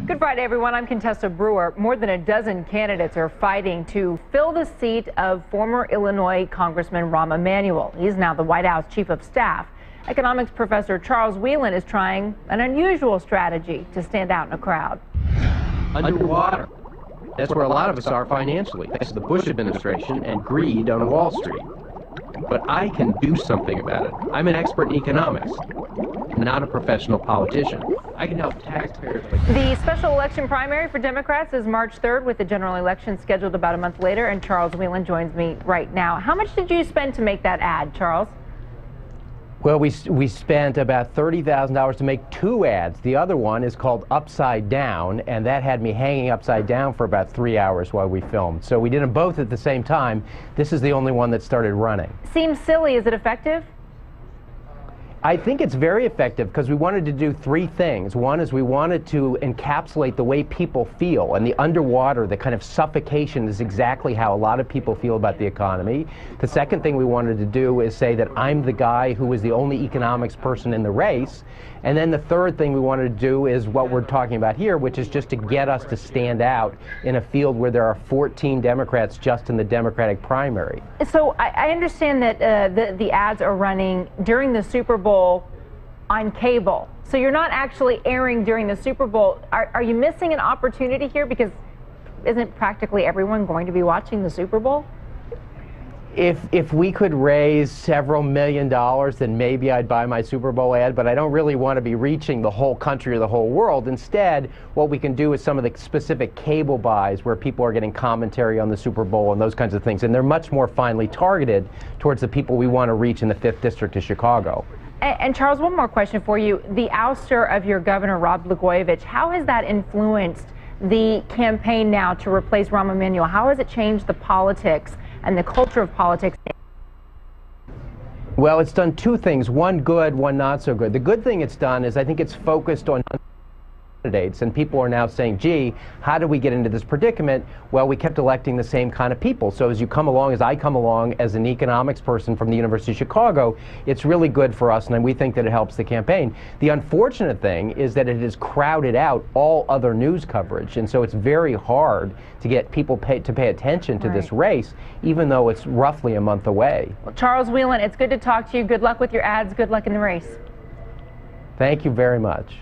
Good Friday, everyone. I'm Contessa Brewer. More than a dozen candidates are fighting to fill the seat of former Illinois Congressman Rahm Emanuel. He's now the White House Chief of Staff. Economics professor Charles Wheelan is trying an unusual strategy to stand out in a crowd. Underwater. That's where a lot of us are financially, thanks to the Bush administration and greed on Wall Street. But I can do something about it. I'm an expert in economics, not a professional politician. I can help taxpayers. The special election primary for Democrats is March 3rd, with the general election scheduled about a month later, and Charles Wheelan joins me right now. How much did you spend to make that ad, Charles? Well, we spent about $30,000 to make two ads. The other one is called Upside Down, and that had me hanging upside down for about 3 hours while we filmed. So we did them both at the same time. This is the only one that started running. Seems silly. Is it effective? I think it's very effective because we wanted to do three things. One is we wanted to encapsulate the way people feel, and the underwater, the kind of suffocation is exactly how a lot of people feel about the economy. The second thing we wanted to do is say that I'm the guy who is the only economics person in the race. And then the third thing we wanted to do is what we're talking about here, which is just to get us to stand out in a field where there are 14 Democrats just in the Democratic primary. So I understand that the ads are running during the Super Bowl on cable. So you're not actually airing during the Super Bowl. Are you missing an opportunity here? Because isn't practically everyone going to be watching the Super Bowl? If we could raise several $1 million, then maybe I'd buy my Super Bowl ad, but I don't really want to be reaching the whole country or the whole world. Instead, what we can do is some of the specific cable buys where people are getting commentary on the Super Bowl and those kinds of things, and they're much more finely targeted towards the people we want to reach in the 5th District of Chicago. And Charles, one more question for you. The ouster of your governor, Rod Blagojevich, how has that influenced the campaign now to replace Rahm Emanuel? How has it changed the politics and the culture of politics? Well, it's done two things, one good, one not so good. The good thing it's done is I think it's focused on candidates, and people are now saying, gee, how did we get into this predicament? Well, we kept electing the same kind of people. So as you come along, as I come along as an economics person from the University of Chicago, it's really good for us, and we think that it helps the campaign. The unfortunate thing is that it has crowded out all other news coverage, and so it's very hard to get people to pay attention to this race, even though it's roughly a month away. Well, Charles Wheelan, it's good to talk to you. Good luck with your ads. Good luck in the race. Thank you very much.